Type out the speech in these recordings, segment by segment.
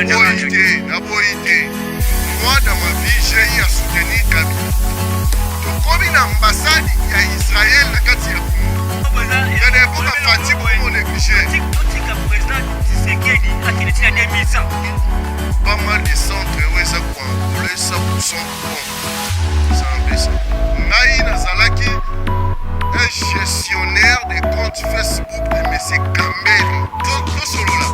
Naboïté. Moi, dans ma vie, j'ai eu à soutenir Kabila. Comme une ambassade, il y a Israël, la Katia. Il y a des bons à Fatih pour mon négliger. Pas mal de centres, oui, ça quoi. Pour les 100% bon. C'est un peu ça. Naï Nazalaki, un gestionnaire des comptes Facebook de M. Campbell. Donc, non solo là.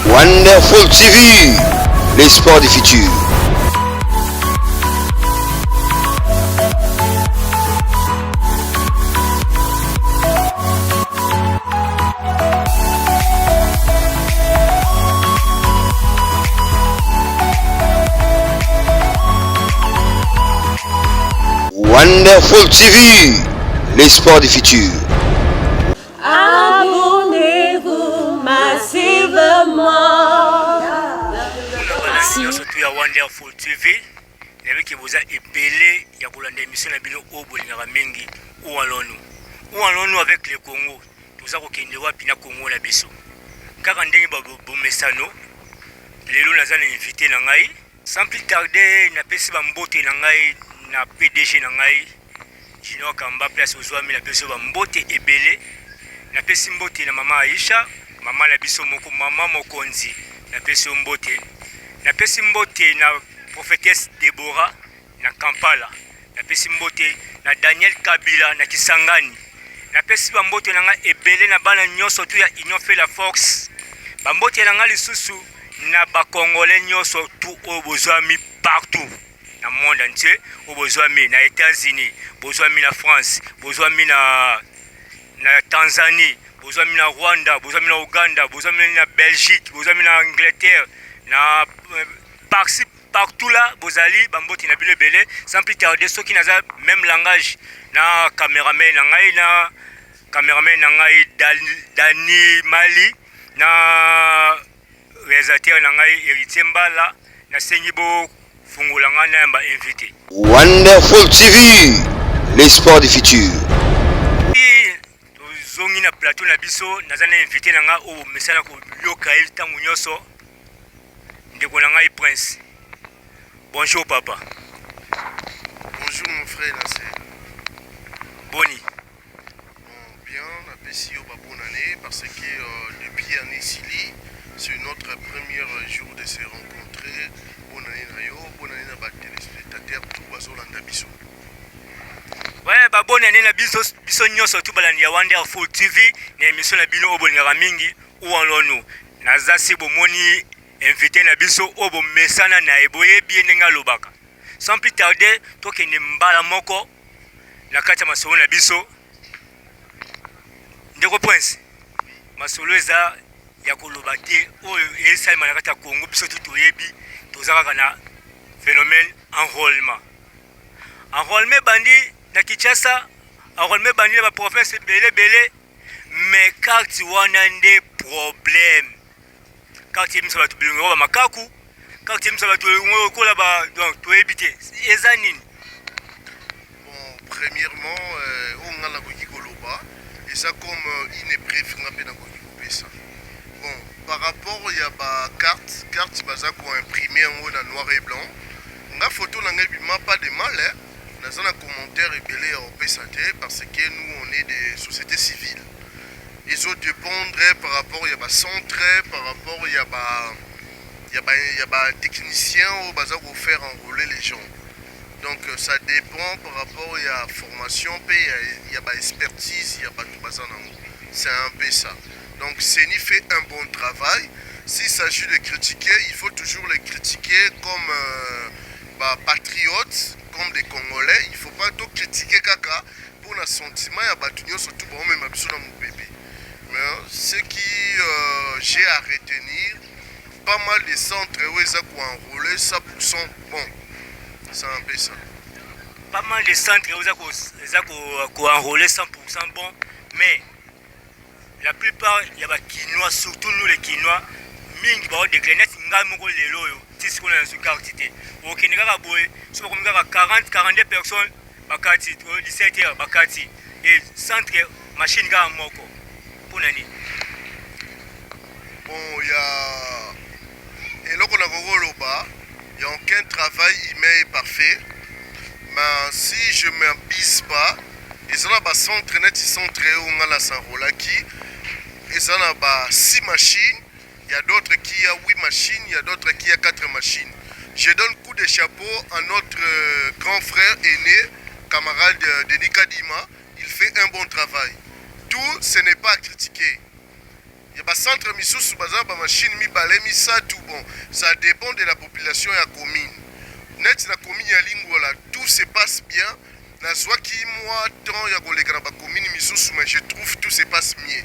Wonderful TV, les sports du futur. Wonderful TV, les sports du futur. Abonnez-vous massivement. Surtout à Wonderful TV, avec vous a épelé, il y a une émission à Bilo au Bolingara Mengi, où allons-nous avec le Congo? Nous avons qu'une loi Pina Congo la Bisso. Car en dernier Bomesano, les loups nous ont invité Nangaï. Sans plus tarder, n'a pas si bambote Nangaï, na PDG Nangaï. Junior Kamba place aux oies, mais la personne bambote et belé. Na pesi mbote na maman Aisha, maman la Bisso Moko, maman Mokonzi, na pesi mbote. Na pesi mbote na prophétesse Deborah na Kampala. Na pesi mbote na Daniel Kabila na Kisangani. Na pesi mbote na nga ebele na bana nyonso tu ya Union fait la force. Mbote na nga lisusu na ba Congolais nyonso tu o bozwami partout na monde entier, o bozwami na États-Unis, bozwami na France, bozwami na Tanzanie, bozwami na Rwanda, bozwami na Uganda, bozwami na Belgique, bozwami na Angleterre, na partout là, bozali, bamboti na bile belé, sans plus tarder, ceux qui n'ont même langage, na caméraman nangai Dani Mali, na réalisateur nangai Héritier Mbala, na Sengibo Fungulanga na mba invité. Wonderful TV, les sports du futur. Zongi na plateau na biso, nazana invité nanga o mesana ko yoka il tangu nyoso. Ndeko nangai Prince. Bonjour papa. Bonjour mon frère Nasser. Boni. Bon, bien, on appelle si bonne année parce que depuis l'année Sili, c'est notre premier jour de se rencontrer. Bonne année Nayo, bonne année à bas téléspectateurs tout bazolanda biso. Ouais, bah bonne année na biso nyonso tout balandi ya Wonderful TV, na émission na bino obolingaka mingi ou allons-nous. Naza si bomoni invité na biso obo mesana na eboye bien ndenga lobaka. Sans plus tarder, tokende mbala moko na kati ya masolo na biso. Ndeko Prince. Masolo eza ya koloba te oyo esalema na kati ya Congo biso toyebi tozaka na phénomène enrôlement. Enrôlement bandi na Kinshasa, enrôlement bandi na province belé mais carte wana nde problème. Carte misa batu bilingo ba makaku, carte misa batu ngo kola ba donc toyebite eza nini? Bon, premièrement, on a la Koloba et ça comme une épreuve on a bien ça. Bon, par rapport il y a ba carte baza ko imprimer en noir et blanc. On a photo na ngebima pas de mal hein. Dans un commentaire rebelle au PSAT parce que nous on est des sociétés civiles. Ils ont dépendre par rapport il y a pas centre par rapport il y a pas technicien au bazar pour faire enrôler les gens. Donc ça dépend par rapport il y a formation il y a pas expertise il y a pas tout bazar. C'est un peu ça. Donc CENI fait un bon travail. S'il s'agit de critiquer, il faut toujours les critiquer comme patriotes, comme des Congolais. Il ne faut pas tout critiquer Kaka pour le sentiment et abattre surtout pour même dans mon bébé. Mais ce qui j'ai à retenir, pas mal de centres où ils ont enrôlé 100% bon. C'est un peu ça. Pas mal de centres où ils ont enrôlé 100% bon, mais la plupart il y a des Quinois, surtout nous les Quinois, mingi ba décliner ngamoko lelo yo tisi kuna na carte te okende kaka boye so bakomi kaka 40-42 personnes bakati 17 heures bakati et centre machine kaka moko mpona nini bon ya eloko na kokoloba il n'y a aucun travail humain parfait mais si je ne m'abuse pas ils ont un centre net centre où on a s'enrôlaki ils ont 6 machines. Il y a d'autres qui a 8 machines, il y a d'autres qui a 4 machines. Je donne coup de chapeau à notre grand frère aîné, camarade Denis Kadima. Il fait un bon travail. Tout, ce n'est pas à critiquer. Il y a des centres misous, des machines, tout bon. Ça dépend de la population et la commune. Net la commune ya Lingwala, tout se passe bien. Na zwaki moi tant ya koleka na ba commune misous, mais je trouve tout se passe mieux.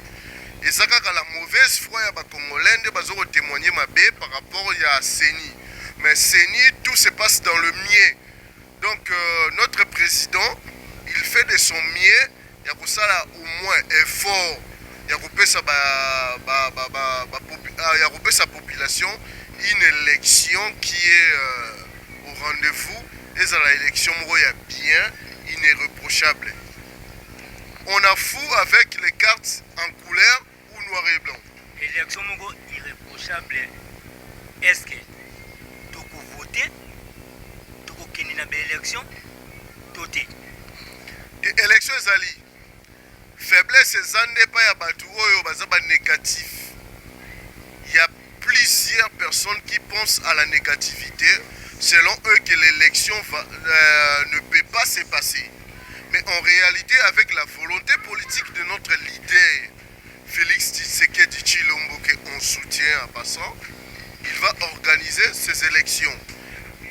Et ça la mauvaise foi ya ba Congolais nde bazo témoigner mabé par rapport à Seni. Mais Seni tout se passe dans le mieux. Donc notre président, il fait de son mieux, il y a ça au moins effort. Il y a coupé sa population une élection qui est au rendez-vous et ça l'élection bien irréprochable. On a fou avec les cartes en couleur ou noir et blanc. Élection irréprochable. Est-ce que tu peux voter? Tu peux gagner une élection? Tout Élection Zali. Faiblesse n'est pas à Batouo négatif. Il y a plusieurs personnes qui pensent à la négativité selon eux que l'élection ne peut pas se passer. Mais en réalité, avec la volonté politique de notre leader, Félix Tshisekedi Tshilombo, qu'on soutient en passant, il va organiser ces élections.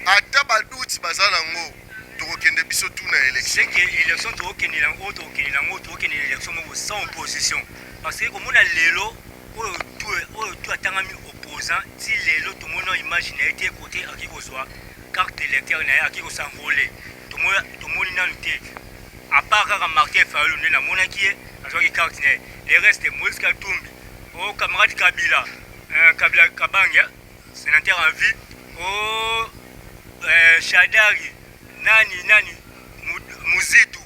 Atabadout Bazalango, Torokende Biso Tuna élection. C'est que l'élection Torokende l'élection sans opposition. Parce que comme on a l'élo, tout a tant mis opposant, si l'élo, tout le monde imagine été côté à qui qu'on soit, carte électeur, à qui qu'on s'enrôler. Tout le monde n'a pas à part Martin Fayulu, na monaki azwaki carte ne les restes Moïse Katumbi au camarade Kabila Kabila Kabanga sénateur en vie au Shadari nani Muzitu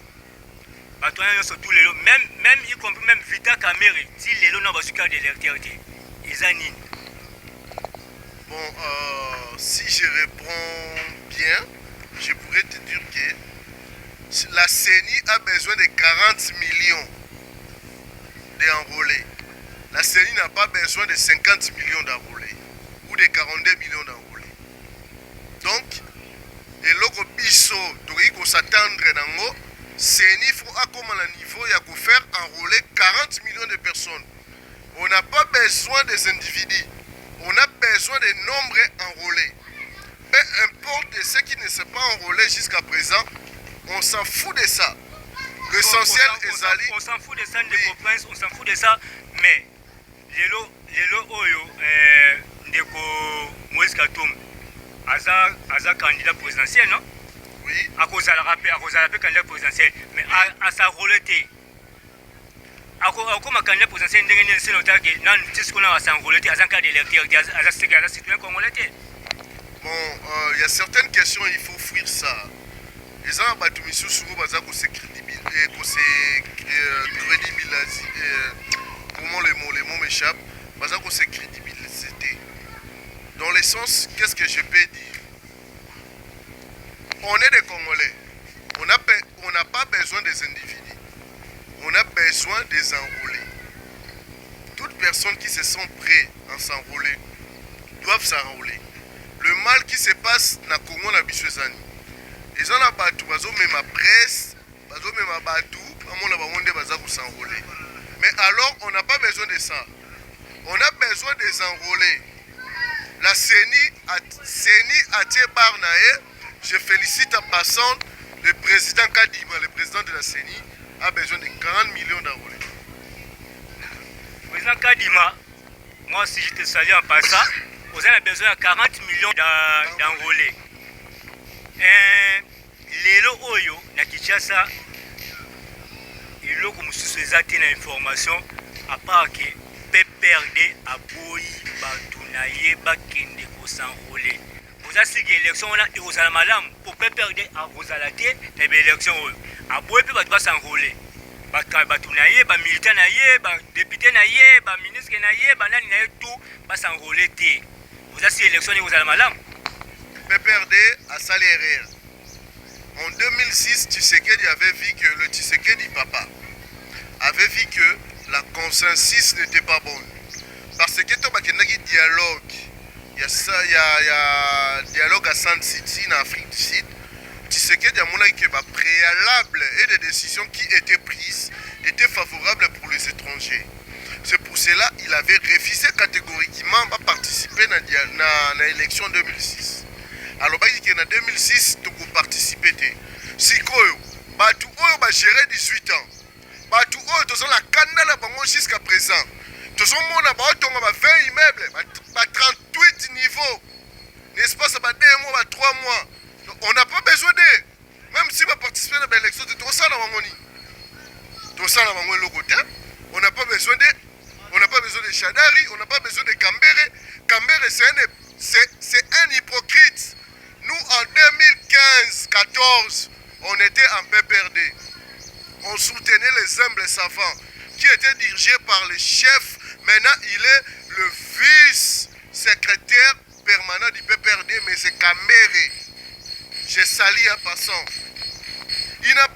batoya surtout les même y compris même Vita Kamere si les lots n'a pas su carte d'électeur ils ont nini. Bon si je réponds bien je pourrais te dire que la CENI a besoin de 40 millions d'enrôlés. La CENI n'a pas besoin de 50 millions d'enrôlés ou de 42 millions d'enrôlés. Donc, et l'autre biso, il faut s'attendre à CENI faut comme à niveau, il y a qu'à faire enrôler 40 millions de personnes. On n'a pas besoin des individus, on a besoin des nombres enrôlés. Peu importe ceux qui ne sont pas enrôlés jusqu'à présent, on s'en fout de ça. L'essentiel est Zali. On s'en fout de ça, on s'en fout de ça, mais lelo oyo ndeko Moïse Katumbi aza candidat présidentiel, non? Oui. À cause de la candidat présidentiel, mais à sa relété. Comme candidat présidentiel, c'est notamment que non, c'est ce qu'on a à s'enrôler, à sa carte d'électeur, à sa citoyen congolais. Bon, il y a certaines questions, il faut fuir ça. Les gens battu monsieur Souro baza ko se crédibiliser, comment les mots m'échappent, baza ko se crédibiliser. Dans le sens, qu'est-ce que je peux dire? On est des Congolais. On n'a pas besoin des individus. On a besoin des enrôlés. Toutes personnes qui se sont prêtes à s'enrôler doivent s'enrôler. Le mal qui se passe dans le Congo na Bishwezani. Ils ont la batou, ils ont même ma presse, ils ont même ma batou, ils ont s'enrôler. Mais alors, on n'a pas besoin de ça. On a besoin de s'enrôler. La CENI a tiré par nae. Je félicite en passant le président Kadima, le président de la CENI, a besoin de 40 millions d'enrôlés. Le président Kadima, moi aussi je te salue en passant, vous avez besoin de 40 millions d'enrôlés. Lelo oyo na Kinshasa eloko mosusu eza te na information à part que PPRD aboyi bato na ye bakende kosanrole boza siki élection wana ekozala malamu po PPRD akozala te na élection oyo aboye mpe bato basanrole bato na ye bamilitant na ye badepute na ye baministre na ye banani na ye tout basanrole te boza siki élection wana ekozala malamu. PPRD a sali erreur. En 2006, Tshisekedi avait vu que le Tshisekedi papa avait vu que la consensus n'était pas bonne. Parce que tu as un dialogue. Il y a dialogue à Sand City en Afrique du Sud. Tshisekedi a montré que les préalables et des décisions qui étaient prises étaient favorables pour les étrangers. C'est pour cela qu'il avait refusé catégoriquement de participer à l'élection 2006. Alors, en 2006, tu peux participer. Si tu as géré 18 ans, tu as la canne jusqu'à présent. Tu as 20 immeubles, 38 niveaux. N'est-ce pas, ça va 2 mois, 3 mois. On n'a pas besoin de. Même si on va participer à l'élection, tu as ça dans la monnaie. Tu as ça dans le côté. On n'a pas besoin de. On n'a pas besoin de Chadari, on n'a pas besoin de Kambere. Kambere, c'est un hypocrite. Nous, en 2015-14, on était en PPRD. On soutenait les humbles savants qui étaient dirigés par le chef. Maintenant, il est le vice-secrétaire permanent du PPRD, mais c'est Kambere. J'ai sali en passant. Il n'a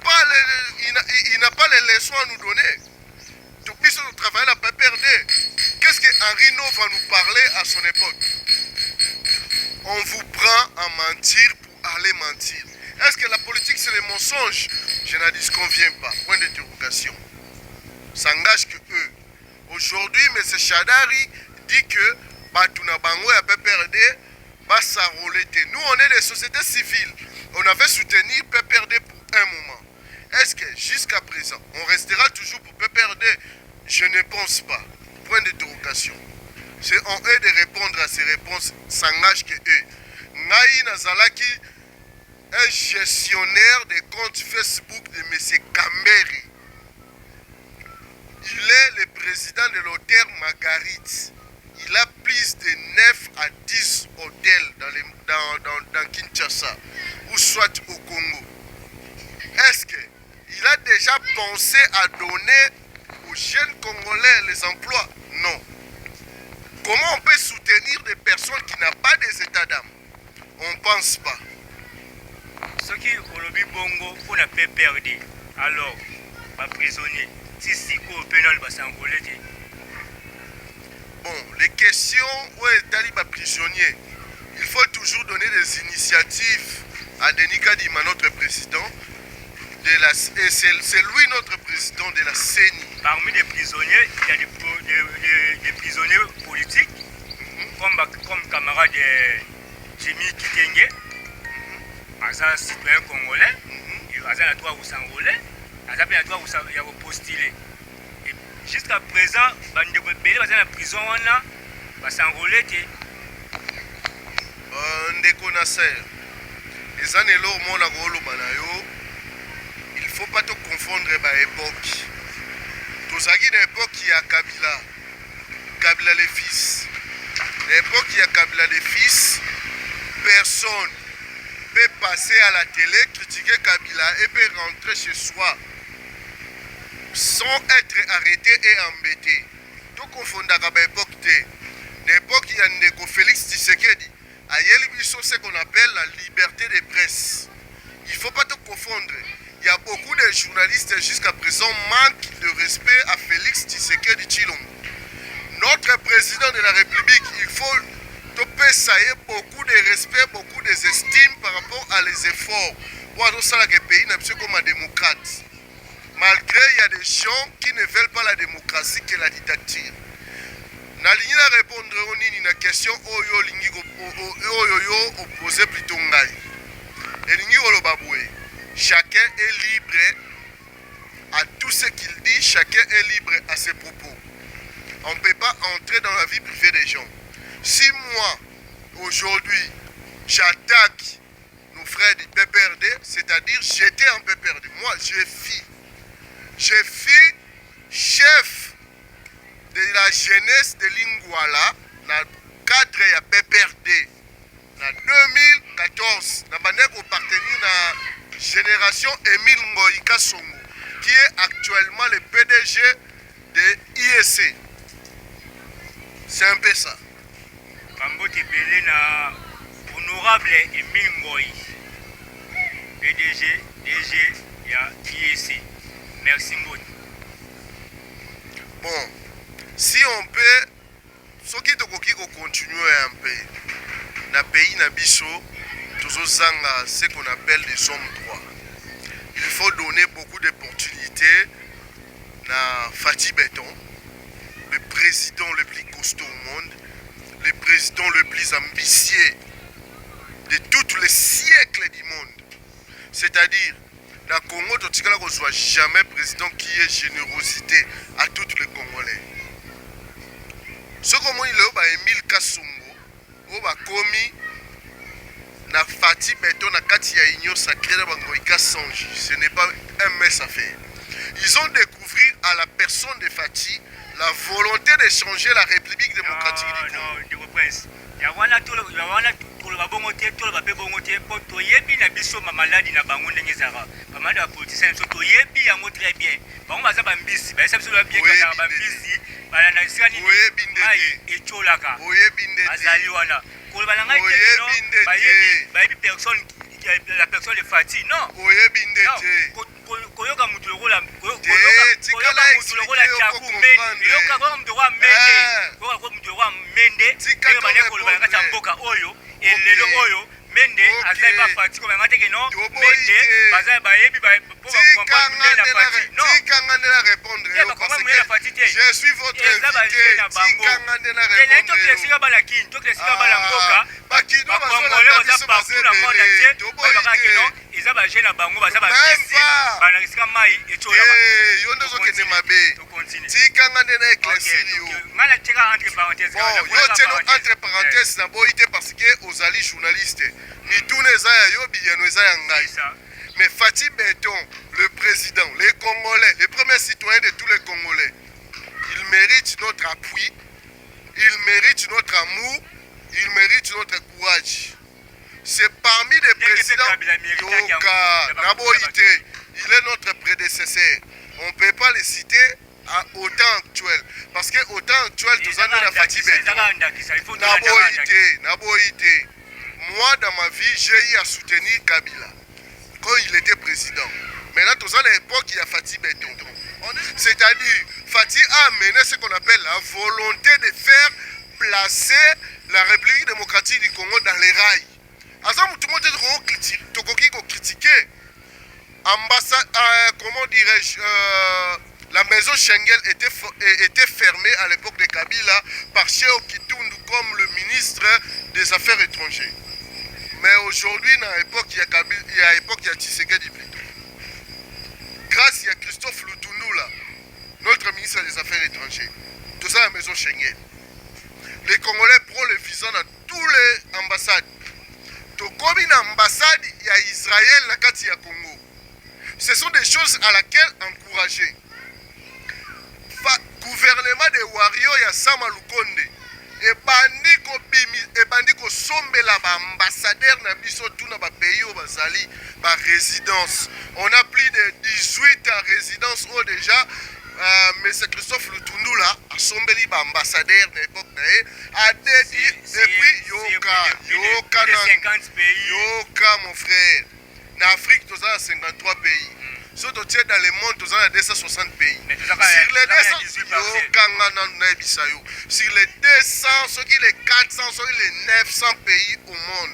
pas les leçons à nous donner. Tout puissions travailler à la PPRD. Qu'est-ce que Henri No va nous parler à son époque? On vous prend à mentir pour aller mentir. Est-ce que la politique c'est le mensonge? Je n'en disconviens pas. Point d'interrogation. Ça n'engage que eux. Aujourd'hui, M. Chadari dit que Batuna Bango et PPRD nous on est des sociétés civiles. On avait soutenu PPRD pour un moment. Est-ce que jusqu'à présent, on restera toujours pour PPRD? Je ne pense pas. Point d'interrogation. C'est en eux de répondre à ces réponses, s'engage que eux. Naï Nazalaki, un gestionnaire des comptes Facebook de M. Kambere. Il est le président de l'hôtel Marguerite. Il a plus de 9 à 10 hôtels dans Kinshasa, ou soit au Congo. Est-ce qu'il a déjà pensé à donner aux jeunes Congolais les emplois? Non. Comment on peut soutenir des personnes qui n'ont pas des états d'âme? On ne pense pas. Ce qui est au Bongo, on a PPRD. Alors, pas prisonnier. Si on peut pas s'envoler. Bon, les questions où est les prisonniers, il faut toujours donner des initiatives à Denis Kadima, notre président, et c'est lui notre président de la CENI. Parmi les prisonniers, il y a des prisonniers politiques, comme camarade Jimmy Kitenge, un citoyen congolais, un droit où s'enrôler, un droit où postuler. Jusqu'à présent, les gens qui sont en prison, ils s'enrôler. Des connaisseurs, les années là, il ne faut pas te confondre avec l'époque. Tous à l'époque, il y a Kabila les fils. L'époque, il y a Kabila les fils. Personne ne peut passer à la télé, critiquer Kabila et peut rentrer chez soi sans être arrêté et embêté. Tout confondre avec l'époque. L'époque, il y a Ndeko Félix Tshisekedi. C'est ce qu'on appelle la liberté de presse. Il ne faut pas te confondre. Il y a beaucoup de journalistes jusqu'à présent manquent de respect à Félix Tshisekedi Tshilombo. Notre président de la République, il faut te payer beaucoup de respect, beaucoup d'estime par rapport à les efforts pour que le pays n'est pas comme un démocrate. Malgré il y a des gens qui ne veulent pas la démocratie que la dictature. Nalingi na répondre à une question oyo opposé plutôt ngai. Elingi olobaboué. Chacun est libre à tout ce qu'il dit, chacun est libre à ses propos. On ne peut pas entrer dans la vie privée des gens. Si moi, aujourd'hui, j'attaque nos frères du PPRD, c'est-à-dire j'étais en PPRD, moi je suis chef de la jeunesse de Lingwala dans le cadre de PPRD. na 2014 na bande kopartenir na Génération Émile Ngoï Kasongo, qui est actuellement le PDG de IEC. C'est un peu ça. Kambote Belé na honorable Émile Ngoï, PDG, DG ya IEC. Merci Mboni. Bon, si on peut, ce qui te continuer un peu, dans le pays Nabiso, toujours ce qu'on appelle des hommes droits. Il faut donner beaucoup d'opportunités à Fatih Beton, le président le plus costaud au monde, le président le plus ambitieux de tous les siècles du monde. C'est-à-dire, dans le Congo, tu ne reçois jamais président qui ait générosité à tous les Congolais. Ce que moi, il est Émile Kasongo, il a commis na Fatih Beton na kati ya union sacrée de Bangoïka Sanji. Ce n'est pas un mess à faire. Ils ont découvert à la personne de Fatih la volonté de changer la République démocratique du Congo. Yawana tolo babongo te tolo bape bongo te po toyebi na biso ma maladie na bango ndenge ezaka bamade ba politiciens so toyebi yango très bien bango baza bambisi bayesa biso ba bien kana bambisi bala na sikani mai echolaka azali wana koloba na ngai te no bayebi personne la personne de Fatih non koyoka mutu lokola koyoka mutu lokola chaku mende yoka kwa mutu wa mende kwa mutu wa mende ndenge bane koloba na kati ya mboka oyo elelo oyo mende azali ba Fatih ko banga teke no mende bazali bayebi po ba comprendre mende na Fatih non tikanga ndela répondre yo parce que je suis votre invité tikanga ndela répondre to klesika bala kin to klesika bala mboka bakido baza partout na monde entier to baka kino eza ba jeune na bango baza ba bisi bana kisika mai echola yo ndo zokende mabe tikanga ndela éclaircir yo ngana tika entre parenthèses yo teno entre parenthèses na boité parce que ozali journaliste mituna eza ya yo biyano eza ya ngai. Mais Fatih Beton, le président, les Congolais, les premiers citoyens de tous les Congolais, il mérite notre appui, il mérite notre amour, il mérite notre courage. C'est parmi les présidents Naboïté, il est notre prédécesseur. On ne peut pas les citer au temps actuel. Parce qu'au temps actuel, tout ça, nous Fatih Beton. Naboïté. Moi, dans ma vie, j'ai eu à soutenir Kabila quand il était président. Maintenant, tout ça, à l'époque, il y a Fatih Beton. C'est-à-dire, Fatih a amené ce qu'on appelle la volonté de faire placer la République démocratique du Congo dans les rails. Tout le monde critiquer. Comment dirais-je, la maison Schengen était fermée à l'époque de Kabila par Cheo Kitundu comme le ministre des Affaires étrangères. Mais aujourd'hui, dans l'époque, il y a Tshisekedi plutôt. Grâce à Christophe Lutundu, là, notre ministre des Affaires étrangères, tout ça à la maison Schengen. Les Congolais prennent le visa dans tous les ambassades. Donc, comme une ambassade, il y a Israël, la carte, il y a Congo. Ce sont des choses à laquelle encourager. Gouvernement de Wario, il y a Sama Lukonde. ebandi kosombela baambassadeur na biso tuna bapays oyo bazali barésidence. On a plus de 18 résidences oyo déjà mais Christophe Lutundu là asombeli baambassadeur na époque na ye adedi et puis yoka mon frère na Afrique toza 53 pays. Si tu tiens dans le monde, tu as 260 pays. Sur les 200, sur les 400, sur les 900 pays au monde,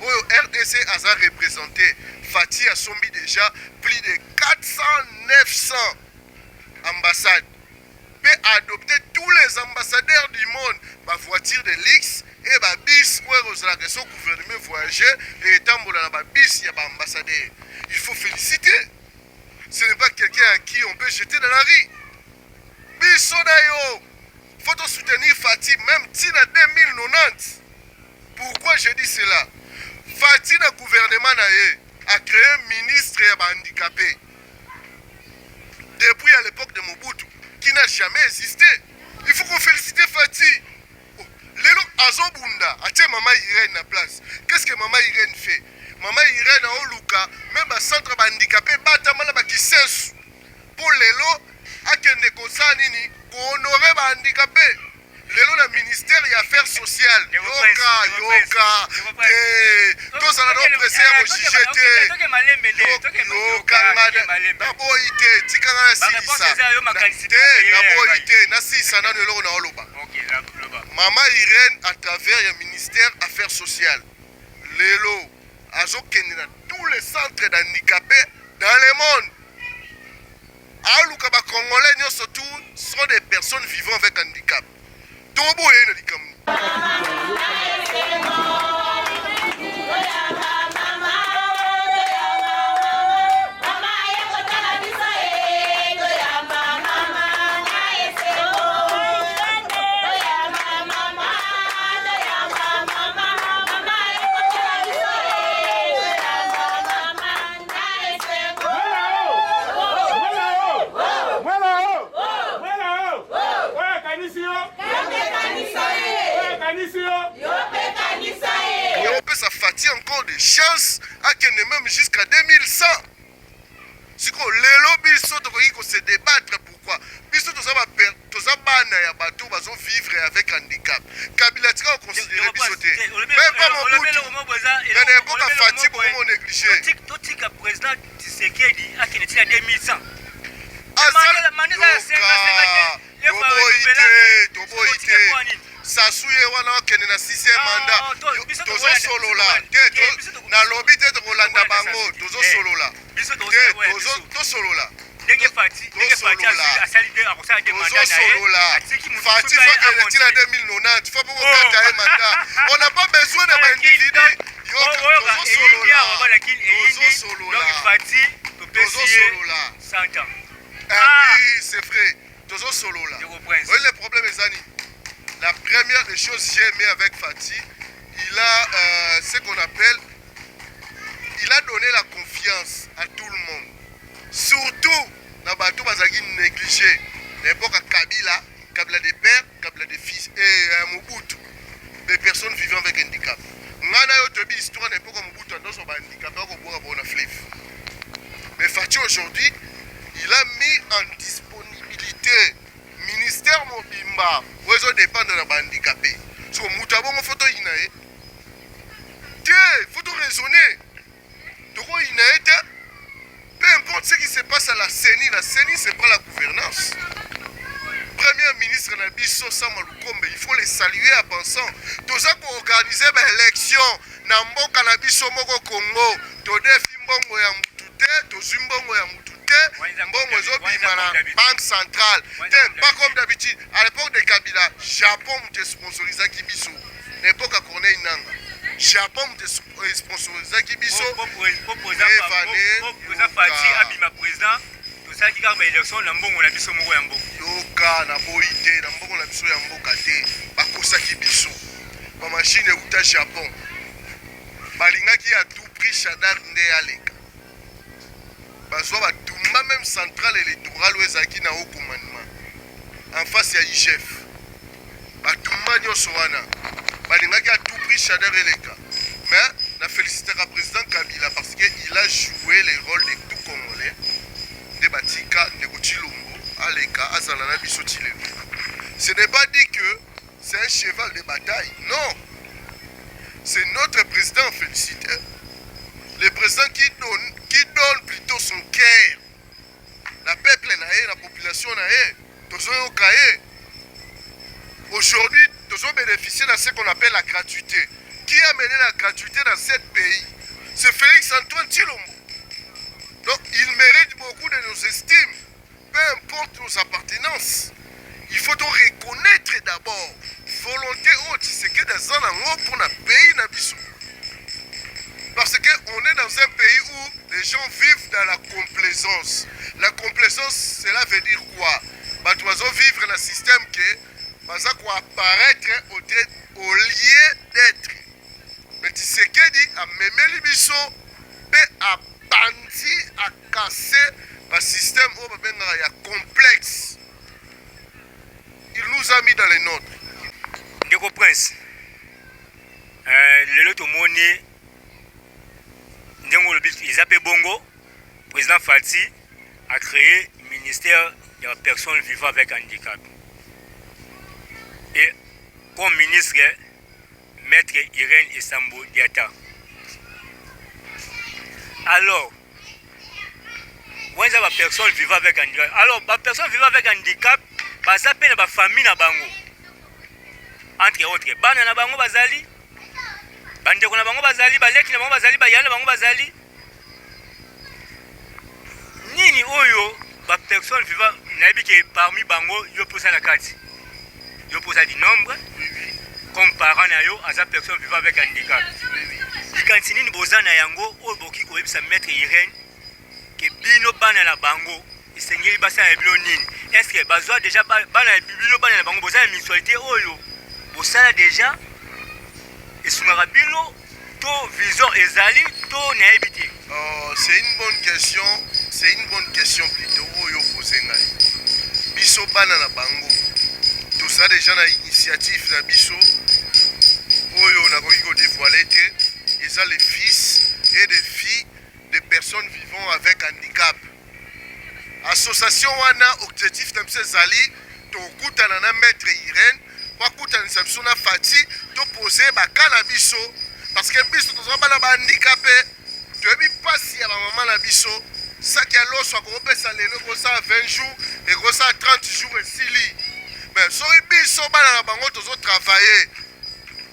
où RDC a représenté, Fatih a sombi déjà plus de 400-900 ambassades. Peut adopter tous les ambassadeurs du monde, ma voiture de l'X et ma bis, où le gouvernement voyager et tambola la bis, il y a un ambassadeur. Il faut féliciter. Ce n'est pas quelqu'un à qui on peut jeter dans la rue. Bissonayo, il faut soutenir Fatih, même si en 2090. Pourquoi je dis cela? Fatih, le gouvernement a créé un ministre handicapé. Depuis à l'époque de Mobutu, qui n'a jamais existé. Il faut qu'on félicite Fatih. lelo azobunda atie mama Irène na place. Qu'est-ce que maman Irène fait? Maman Irène a oluka même à centre handicapé batamala bakisesu pour lelo akende kosala nini ko honorer ba handicapé. Lelo na ministère des affaires sociales yoka tozala na presse ya kojuge te naboyi te tikanga na silisa te naboyi te nasisa nano eloko na oloba mama Irène à travers le ministère des affaires sociales lelo azokende na tous les centres d'handicapés dans le monde aluka ba congolais nyonso tout sont des personnes vivant avec handicap. Tobo yena likamu. Ça fatigue encore des chances à qu'il ne même jusqu'à 2100. Si qu'on l'élo biso to se débattre pourquoi biso to ça bana ya bateau bazo vivre avec handicap. Kabila tika considérer biso te. Même pas mon bout. Il n'est pas fatigue pour mon négliger. Totika président Tshisekedi a qui est 2100. Sasuye wana kende na 6e mandat tozo solola na lobby te to kolanda bango tozo solola tozo solola ndenge fati asalide akosala de mandat fati faut que le tira 2090 faut beaucoup kata e mandat on n'a pas besoin de individu oui c'est vrai tozo solola le problème est zani. La première des choses que j'ai aimé avec Fati, il a ce qu'on appelle, il a donné la confiance à tout le monde. Surtout, dans Batou Bazagi négligé. N'importe Kabila, Kabila des pères, Kabila des fils et Mobutu, des personnes vivant avec handicap. Ngana yo tobi histoire n'importe Mobutu dans son handicap, on boit un fleuve. Mais Fati aujourd'hui, il a mis en disponibilité ministère mobimba ozo dépendre na handicapé so mutabongo photo inae te faut raisonner toko inae te peu importe ce qui se passe à la CENI c'est pas la gouvernance. Premier ministre na biso Sama Lukombe, il faut les saluer en pensant toza ko organiser ba élection na mboka na biso moko Congo to defi mbongo ya mutu te to zimbongo ya mutu mbongo ezobima na banque centrale pas comme d'habitude à l'époque de Kabila Japon te sponsorisaki biso n'époque à Corneille Nanga Japon te sponsorisaki biso abima président tosalaki kaka baélection na mbongo na biso moko ya mboka yoka na boyi te na mbongo na biso ya mboka te bakosaki biso bamashine euta Japon balingaki à tout prix Shadar nde aleka bazwa batumba même centrale électorale oyo ezalaki na haut commandement en face ya IGF batumba nyonso wana balingaki à tout prix Shadar eleka mais na félicitaka président Kabila parce que il a joué le rôle de tout Congolais de batika ndeko Tshilombo aleka azala na biso Tshilombo. Ce n'est pas dit que c'est un cheval de bataille, non, c'est notre président félicité. Le président qui donne plutôt son cœur. La peuple, la population, aujourd'hui, nous avons bénéficié de ce qu'on appelle la gratuité. Qui a mené la gratuité dans ce pays? C'est Félix Antoine Tshilombo. Donc, il mérite beaucoup de nos estimes, peu importe nos appartenances. Il faut donc reconnaître d'abord volonté haute, c'est que dans un pour notre pays. Parce qu'on est dans un pays où les gens vivent dans la complaisance. La complaisance, cela veut dire quoi? Les oiseaux vivent dans un système qui va apparaître au lieu d'être. Mais tu sais que dit, à même les bichons, à bandi, à casser le système où il y a complexe. Il nous a mis dans les nôtres. De ndeko Prince lelo tomoni ndenge olobi eza mpe bongo président Fati a créé ministère des personnes vivant avec handicap et comme ministre maître Irène Esambo Diata. Alors weza ba personnes vivant avec handicap, alors ba personnes vivant avec handicap baza pe na ba famille na bango entre autres bana na bango bazali bandeko na bango bazali baleki na bango bazali bayana na bango bazali nini oyo ba personnes vivant nayebi ke parmi bango yo posa na kati yo posa di nombre comme parent na yo aza personne vivant avec handicap likanisi nini boza na yango oyo boki koyebisa maître Irène ke bino bana na bango esengeli basala na bino nini est ce que bazwa déjà bana na bango boza na mutualité oyo bosala déjà esungaka bino to vision ezali to nayebi te. C'est une bonne question plutôt oyo posé ngai biso bana na bango tout ça déjà na initiative na biso oyo nakoki ko dévoiler te eza les fils et les filles de personnes vivant avec handicap. Association wana objectif na biso ezali tokutana na maître Irène wakutanisa biso na Fati topose baka na biso parce que biso toza bana ba handicapé toyebi pasi ya bamama na biso saki ya loso akopesa lelo ekosala 20 jours ekosala 30 jours esili mais soki biso bana na bango tozotravaille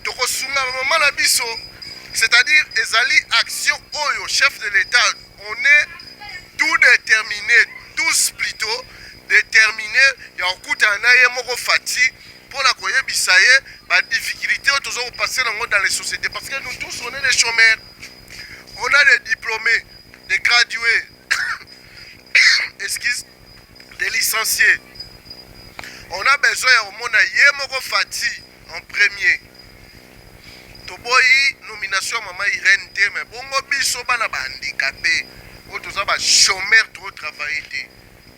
tokosunga bamama na biso c'est-à-dire ezali action oyo chef de l'État on est tout déterminé tous plutôt déterminés ya kokutana na ye moko Fati mpona koyebisa ye badifficulté oyo tozokopase nango dans les sociétés parce que nous tous on est des chômeurs, on a des diplômés, des gradués excuse, des licenciés. On a besoin ya komona ye moko Fati en premier toboyi nomination mama Irène te mais bongo biso bana ba handicapé oyo toza ba chômeur trop travailler te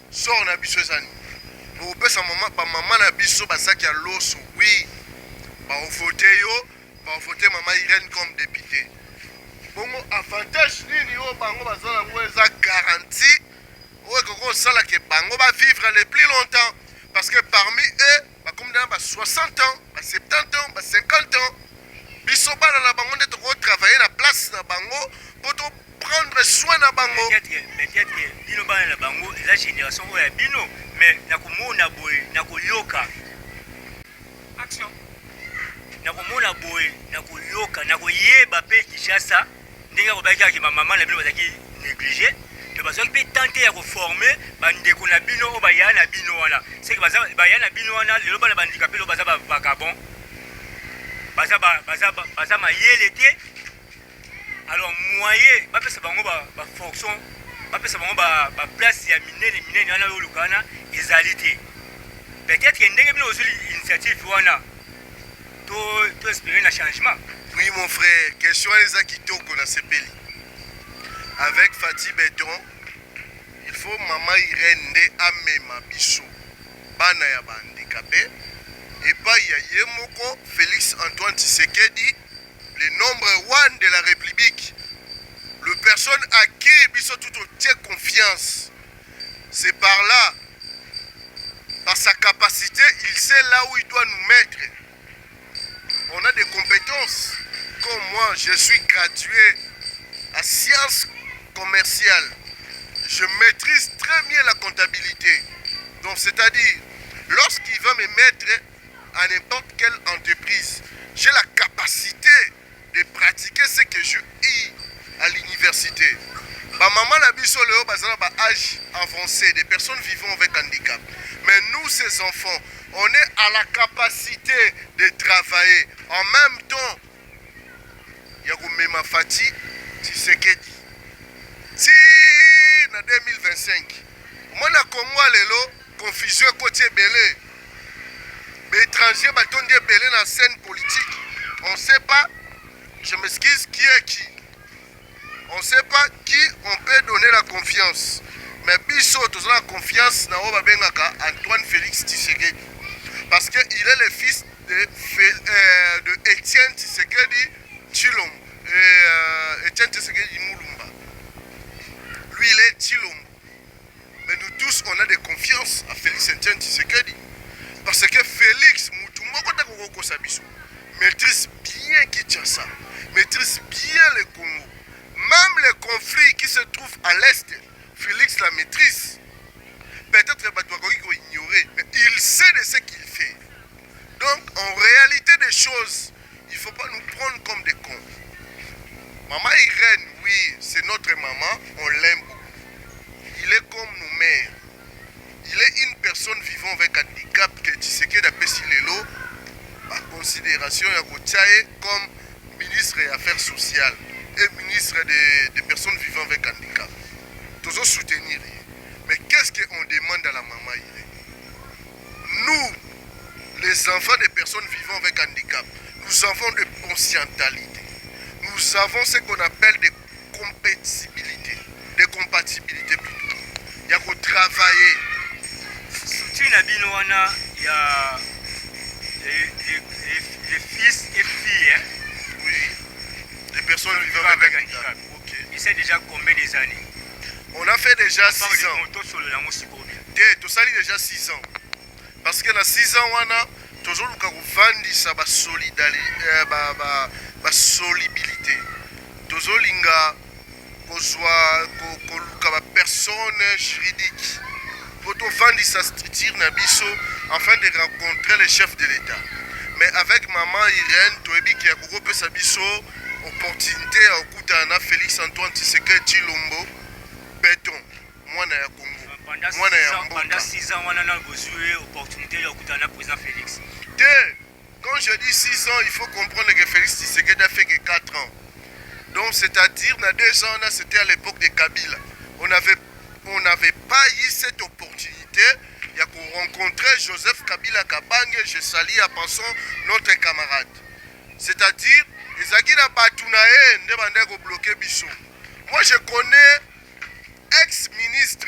sort na biso ezani opesa mama na biso basaki ya loso oui baovote yo baovote mama Irène comme député bongo avantage nini oyo bango baza nango eza garantie oyo ekoko osala ke bango bavivre le plus longtemps parce que parmi eux bakomi na ba 60 ans ba 70 ans ba 50 ans biso bana na bango nde tokotravaille na place na bango po prendre soin na bango peut-être bino bana na bango eza génération oyo ya bino mais nakomona boye nakoyoka action nakomona boye nakoyoka nakoyeba mpe Kinshasa ndenge akobaki bamama na bino bazalaki négligé to bazwaki mpe tante ya koforme bandeko na bino oyo baya na bino wana seke baya na bino wana lelo bana bandikape lelo baza bavagabond baza mayele te alors moyen bapesa bango bafonction bapesa bango baplace ya minene wana oyo olukana ezali te peut-être ke ndenge bino ozwi initiative wana to espérer un changement. Oui mon frère, question eza kitoko na sepeli avec Fati Béton il faut mama Irène nde amema biso bana ya ba handicapé et pas ya ye moko Félix Antoine Tshisekedi le nombre 1 de la République, le personne à qui biso tout tient confiance. C'est par là, par sa capacité, il sait là où il doit nous mettre. On a des compétences. Comme moi, je suis gradué à sciences commerciales. Je maîtrise très bien la comptabilité. Donc, c'est-à-dire, lorsqu'il va me mettre à n'importe quelle entreprise, j'ai la capacité de pratiquer ce que je ai à l'université. Ma maman a biso leo bazana ba âge avancé, des personnes vivant avec handicap. Mais nous, ces enfants, on est à la capacité de travailler. En même temps, Yagoumema Fati Tshisekedi. Si en 2025, moi na Congo lelo confusion côté belé. Mais étrangers batondi belé dans la scène politique. On ne sait pas, je m'excuse, qui est qui. On ne sait pas qui on peut donner la confiance. Mais biso tous la confiance na Obabengaka Antoine Félix Tshisekedi. Parce qu'il est le fils de Etienne Tshisekedi Tshilombo. Etienne Tshisekedi Moulumba. Lui, il est Tshilombo. Mais nous tous, on a de confiance à Félix Etienne Tshisekedi. Parce que Félix Moutoumoko maîtrise bien Kinshasa, maîtrise bien le Congo. Même les conflits qui se trouvent à l'Est, Félix la maîtrise. Peut-être que Batouakoui ignorer, mais il sait de ce qu'il fait. Donc, en réalité des choses, il ne faut pas nous prendre comme des cons. Maman Irène, oui, c'est notre maman, on l'aime beaucoup. Il est comme nos mères. Il est une personne vivant avec handicap que Tshisekedi a payé Lelo par considération comme ministre des Affaires sociales et ministre des personnes vivant avec handicap. Tous soutenir. Mais qu'est-ce qu'on demande à la maman Irène? Nous, les enfants des personnes vivant avec handicap, nous avons de conscientalité. Nous avons ce qu'on appelle des compatibilités. Des compatibilités plutôt. Il y a qu'au travailler. Soutien à Binoana, il y a les fils et filles. Hein? Oui. Les personnes vivant avec handicap. Ok. Il sait déjà combien des années? On a fait déjà 6 ans. Tout ça déjà 6 ans. Parce que dans 6 ans, on a toujours le solidarité. Toujours linga la personne juridique. Pour vendre sa structure afin de rencontrer le chef de l'État. Mais avec maman Irène, tu as dit qu'il y a une opportunité à écouter Félix Antoine Tshisekedi Tshilombo. Béton, moi na Congo. Pendant 6 ans, on a besoin d'opportunité d'écouter le président Félix. Quand je dis 6 ans, il faut comprendre que Félix Tshisekedi a fait que 4 ans. Donc, c'est-à-dire, dans 2 ans, c'était à l'époque de Kabila. On n'avait pas eu cette opportunité. Il y a qu'on rencontrer Joseph Kabila Kabange, je salue à passant notre camarade. C'est-à-dire, les Aguila Batounae, ne bloquer Bissot. Moi, je connais ex-ministre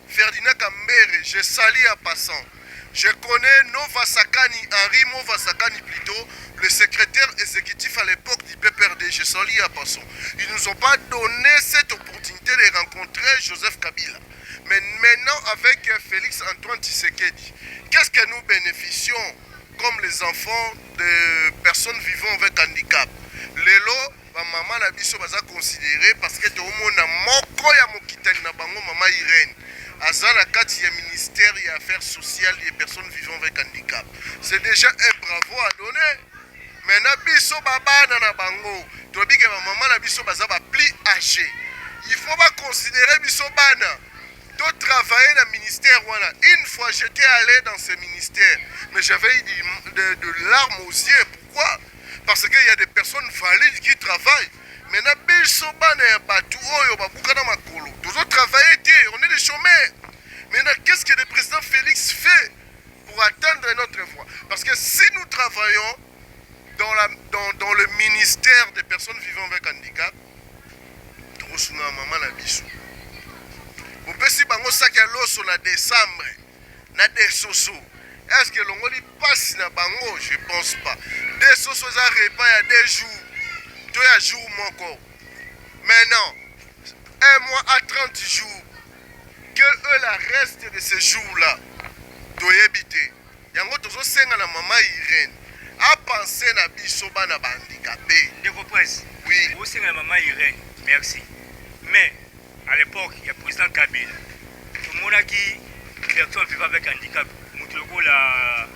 Ferdinand Kambere, je salue à passant. Je connais Nova Sakani, Henri Nova Sakani plutôt, le secrétaire exécutif à l'époque du PPRD, je salue à passant. Ils ne nous ont pas donné cette opportunité de rencontrer Joseph Kabila. Mais maintenant, avec Félix Antoine Tshisekedi, qu'est-ce que nous bénéficions comme les enfants de personnes vivant avec handicap? Lelo, maman na biso baza considéré parce que tout le monde a moko ya mokitani na bango maman Irène. Aza na kati ya ministère des Affaires sociales des personnes vivant avec handicap. C'est déjà un bravo à donner. Mais na biso babana na bango, to bi ke maman na biso baza ba plus âgé. Il faut pas considérer biso bana. De travailler dans le ministère, voilà. Une fois j'étais allé dans ce ministère, mais j'avais eu de larmes aux yeux. Pourquoi? Parce qu'il y a des personnes valides qui travaillent. Maintenant, toujours travailler, on est des chômeurs. Maintenant, qu'est-ce que le président Félix fait pour atteindre notre voie? Parce que si nous travaillons dans le ministère des personnes vivant avec handicap, on peut si bango sakia loso na décembre na des soso. Est-ce que l'on passe na bango? Je pense pas. Des soso ça repas il y a 2 jours. 2 jours encore. Maintenant, 1 mois à 30 jours. Que eux la reste de ces jours-là doit habiter. Yango tozo senga na maman Irène. A penser na biso bana handicapé. De vos presse. Oui. Vous senga maman Irène. Merci. Mais à l'époque, il y a le président Kabila. Tout le monde a dit personne vivant avec handicap. Moutouko, la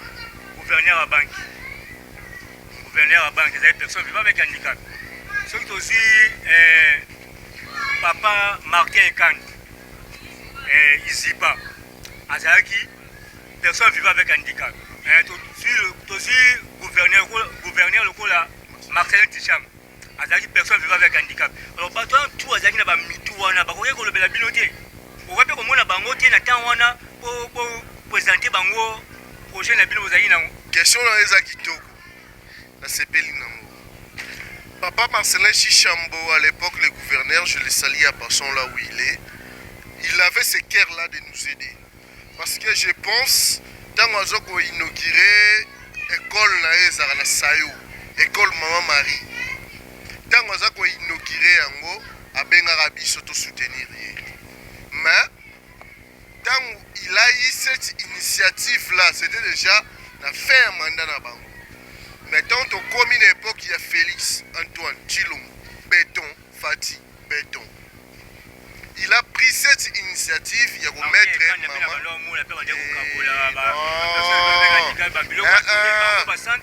gouverneur à banque. Gouverneur à banque, c'est-à-dire personne vivant avec handicap. Ce qui est aussi papa Martin Ekan, Izipa, Azaki, personne vivant avec handicap. Aussi gouverneur local, Marcelin Ticham. Azaki personne vivant avec handicap. Alors bato tout azaki na ba mitu wana ba koyeko lobela biloté. Ko kape ko mona bango te na temps wana pour présenter bango projet na bilo zaki na. Question na ezaki toko. Na sepeli nango. Papa Marcelin Chichambo à l'époque le gouverneur, je le salue à passant là où il est. Il avait ce cœur là de nous aider. Parce que je pense tant qu'on a inauguré école na ye ezalaka na sayo école mama Marie ntango aza koinaugure yango abengaka biso tosoutenir ye mais ntango il a eu cette initiative là c'était déjà la fin ya mandat na bango maintenant tokomi na époque ya Félix Antoine Tshilombo Béton Fati Béton il a pris cette initiative il y a remettre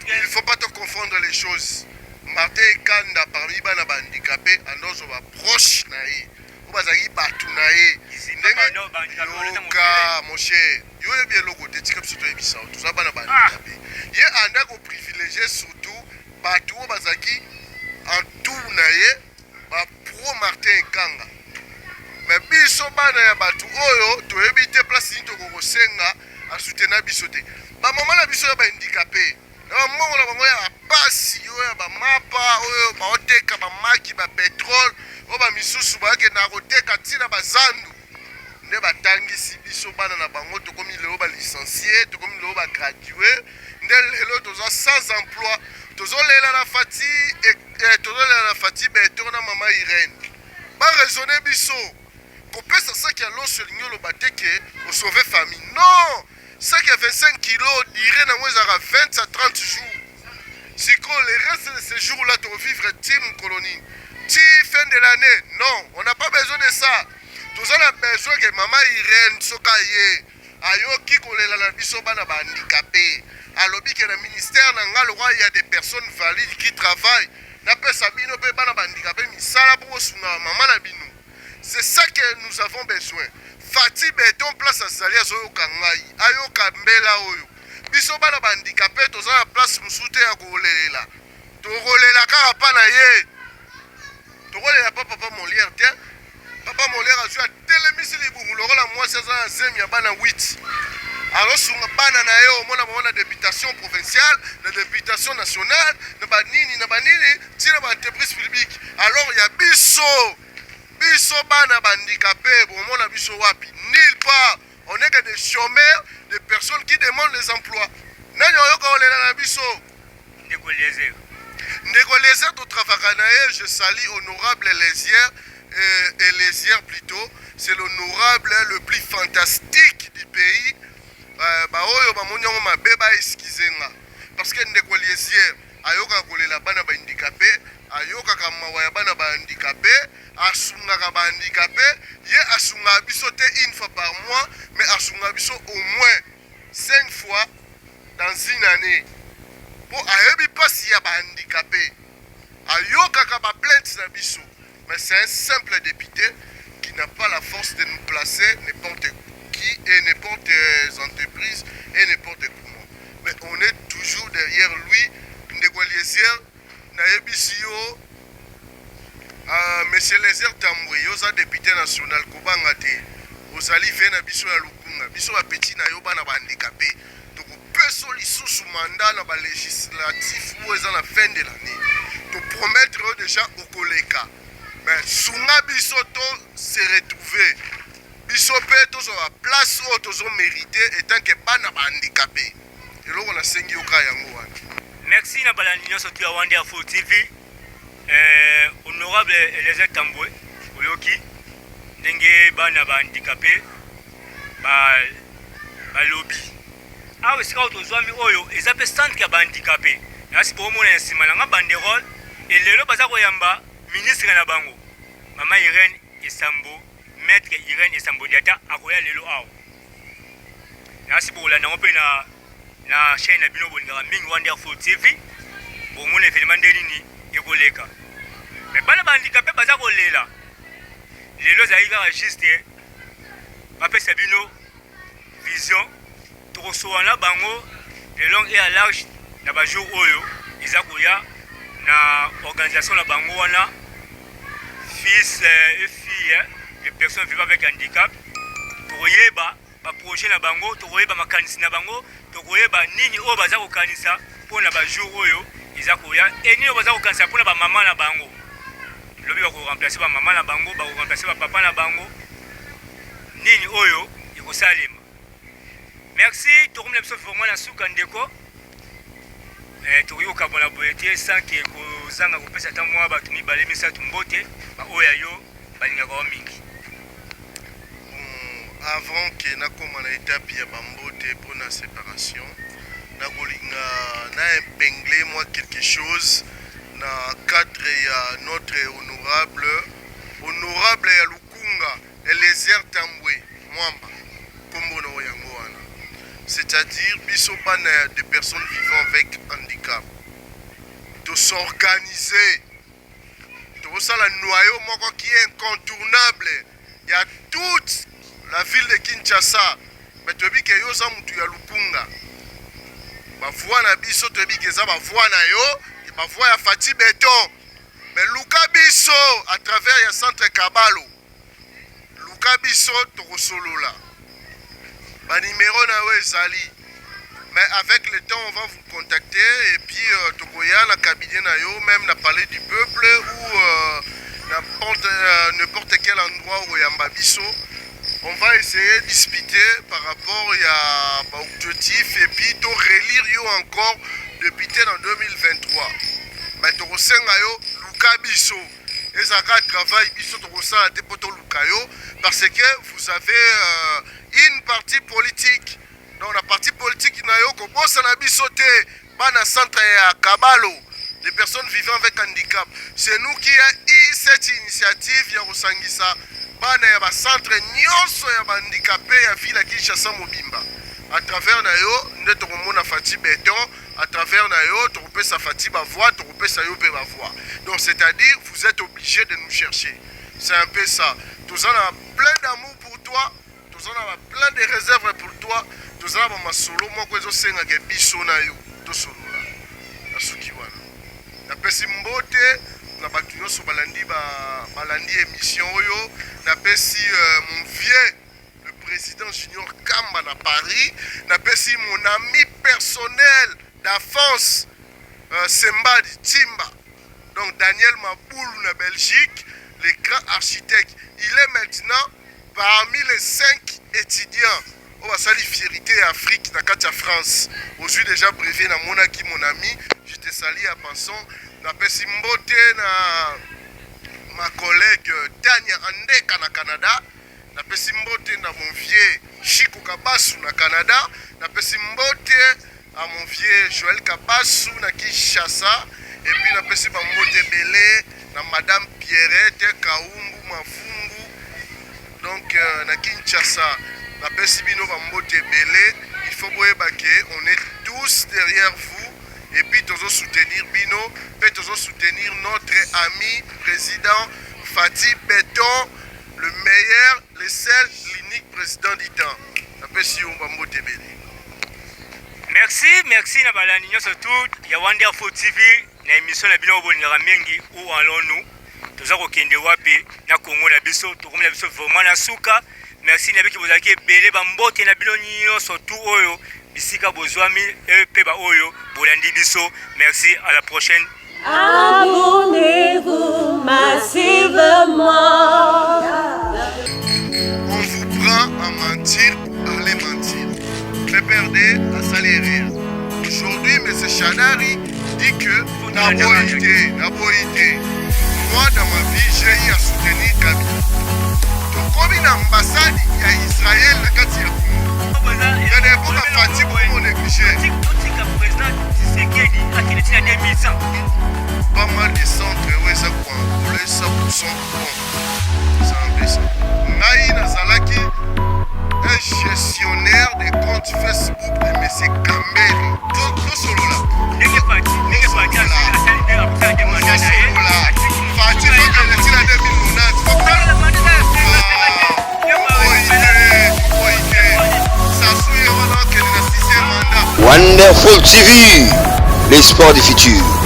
il faut pas te confondre les choses. Martin Kanda parmi bana handicapé andozo ba proche na ye obazaki batu na ye yoka mon cher yo bien logo te tika biso to ebisa tout ça bana handicapé ye anda ko privilégier surtout batu obazaki en tout na ye ba pro Martin Kanga. Mais biso bana ya batu oyo to ebite place ni to ko senga a soutenir biso te ba maman na biso ba handicapé na mongo na bango ya pasi oyo ba mapa oyo ba oteka ba maki ba pétrole o ba misusu ba ke na koteka tina ba zandu nde batangisi biso bana na bango to komi leo ba licencié to komi leo ba gradué nde lelo toza sans emploi tozolela na Fati Béton na mama Irène ba raisonner biso kopesa saki ya loso lingolo bateke au sauver famille non saki ya 25 kilos dire na mweza 20 à 30 jours si le reste de ces jours là tu vivre team colonie ti fin de l'année non on n'a pas besoin de ça tous on a besoin que maman Irène sokaye ayoki kolela na biso bana ba handicapé alobi que le ministère na ngalo il y a des personnes valides qui travaillent na pesa bino pe bana ba handicapé misala pour sunga maman na bino. C'est ça que nous avons besoin. Fati Béton place à Zalia Zoyoka Ngai, Ayoka Mbela Oyo. Biso bana handicapé, toza la place musute ya kolela. To kolela kaka pa na ye. To kolela pa papa Molière te. Papa Molière azwa telemisi libungu lokola mwasi aza zemi ya bana 8. Alors sunga bana na yo mona mona députation provinciale, la députation nationale, na banini, tina ba entreprise publique. Alors il y a biso biso bana handicapé bomona biso wapi nulle part on est que des chômeurs des personnes qui demandent les emplois nani oyoka olela na biso ndeko Lézère to travailler na ye je salue honorable Lézère et Lézère plutôt c'est l'honorable le plus fantastique du pays ba oyo ba monyango mabe ba excusenga parce que ndeko Lézère ayoka kolela bana handicapé ayoka kamawa ya bana handicapé asunga ba handicapé ye asunga biso te une fois par mois mais asunga biso au moins 5 fois dans une année pour ayebi pasi ya ba handicapé ayoka ka ba plainte na biso mais c'est un simple député qui n'a pas la force de nous placer n'importe qui et n'importe entreprise et n'importe comment mais on est toujours derrière lui ndeko Lézère na yebisi yo monsieur Lézère Tambwe yoza député national kobanga te ozali ve na biso ya lukunga biso ba petit na yo bana ba handicapé to peso lisusu mandat na ba législatif ou eza na fin de l'année to promettre déjà au koleka mais sunga biso to se retrouver biso pe to so la place où to so mériter étant que bana ba handicapé eloko na sengi yoka yango wana. Merci na balandi nyonso tu ya Wonderful TV. Honorable Lézère Tambwe oyoki ndenge bana ba handicapé ba lobby awe sika tozwami oyo eza pe centre ya ba handicapé nasi bomona nsima na nga banderole elelo baza koyamba ministre na bango mama Irène Esambo maître Irène Esambo Diata akoya lelo awo nasi bolanda ngo pe na chaîne na bino bolingaka mingi Wonderful TV bomona événement ndenini ekoleka mais bana ba handicapé baza kolela lelo zali kaka juste bapesa bino vision tokosowana bango le long et à large na bajour oyo eza koya na organisation na bango wana fils et filles les personnes vivant avec handicap tokoyeba baprojet na bango tokoyeba makanisi na bango tokoyeba nini oyo baza kokanisa mpona bajour oyo eza koya e nini oyo baza kokanisa mpona bamama na bango lobi bakoremplace bamama na bango bakoremplace bapapa na bango nini oyo ekosalema. Merci tokomela biso vraiment na suka ndeko tokoki kokabona boye te sanke kozanga kopesa ata mwa bato mibale misato mbote baoyo yo balingaka wa mingi. Avant que nakoma na étape ya bambote pour la séparation, nakolinga na épingler moi quelque chose na cadre ya notre honorable ya Lukunga Eliezer Tambwe Mwamba kombo na yango wana. C'est-à-dire biso bana de personnes vivant avec handicap. De s'organiser. De ça la noyau moko qui est incontournable. Il y a toute la ville de Kinshasa. Mais tu dis que yo za mutu ya Lukunga. Ba voix na biso tu dis que ça ba voix na yo, et ba voix ya Fati Beton. Mais Luka biso à travers ya centre Kabalo. Luka biso to solola. Ba numéro na we ezali. Mais avec le temps on va vous contacter et puis tokoya na cabinet na yo même na parler du peuple ou n'importe quel endroit où yamba biso. On va essayer de discuter par rapport à l'objectif et puis de relire yo encore depuis en 2023. Mais tu ressens yo Luka biso. Et ça travail biso tu ressens la dépoto Luka yo parce que vous avez une partie politique. Donc la partie politique na yo ko bossa na biso te bana centre ya Kabalo. Les personnes vivant avec handicap. C'est nous qui a eu cette initiative ya Rosangisa. Bana ya ba centre nyonso ya handicapé ya ville Kinshasa mobimba. À travers na yo ndeto komona Fati Beton, à travers na yo to kopesa Fati ba voix, to kopesa yo pe ba voix. Donc c'est-à-dire vous êtes obligés de nous chercher. C'est un peu ça. Tous en a plein d'amour pour toi, tous en a plein de réserves pour toi. Tous en a ma solo moko ezo senga ke biso na yo to solo la. Na suki wana. Na pesi mbote na batu nyonso balandi émission oyo na pesi mon vieux le président Junior Kamba na Paris na pesi mon ami personnel d'enfance Semba di Timba donc Daniel Maboulou na Belgique le grand architecte il est maintenant parmi les 5 étudiants au basali fierté Afrique na kati ya France aujourd'hui déjà brevet na monaki mon ami je te salue à passant na pesi mbote na ma collègue Tania Andeka na Canada na pesi mbote na mon vieux Chico Kabasu na Canada na pesi mbote à mon vieux Joël Kabasu na Kinshasa et puis na pesi ba mbote belé na madame Pierrette Kaumbu Mafungu donc na Kinshasa na pesi bino ba mbote belé il faut boyeba que on est tous derrière vous. Et puis toujours soutenir Bino, puis toujours soutenir notre ami président Fati Beton, le meilleur, le seul, l'unique président du temps. Merci na balani nyoso tout ya Wonderful TV na émission na bino bolingaka mingi ou allons-nous toza kokende wapi na Congo na biso tokomela biso vraiment na suka. Merci na biki bozaki belé bambote na bino nyonso tout oyo bisika bozwami pe ba oyo bolandi biso. Merci, à la prochaine. Abonnez-vous massivement. On vous prend à mentir, allez mentir. Fait perdre à salir. Aujourd'hui, M. Chanari dit que n'a pas été. Moi, dans ma vie, j'ai eu à soutenir Kabila. Donc, comme une ambassade, il y a Israël, la Katia. Il y a des bons à Fatih pour mon négligé. Pas mal de centres, ouais, ça quoi. Pour les 100% bon. C'est un peu ça. Naï Nazalaki, un gestionnaire des comptes Facebook de M. Kamberi. Tout solo là. Fatih, faut que les tira 2009. Wonderful TV, les sports du futur.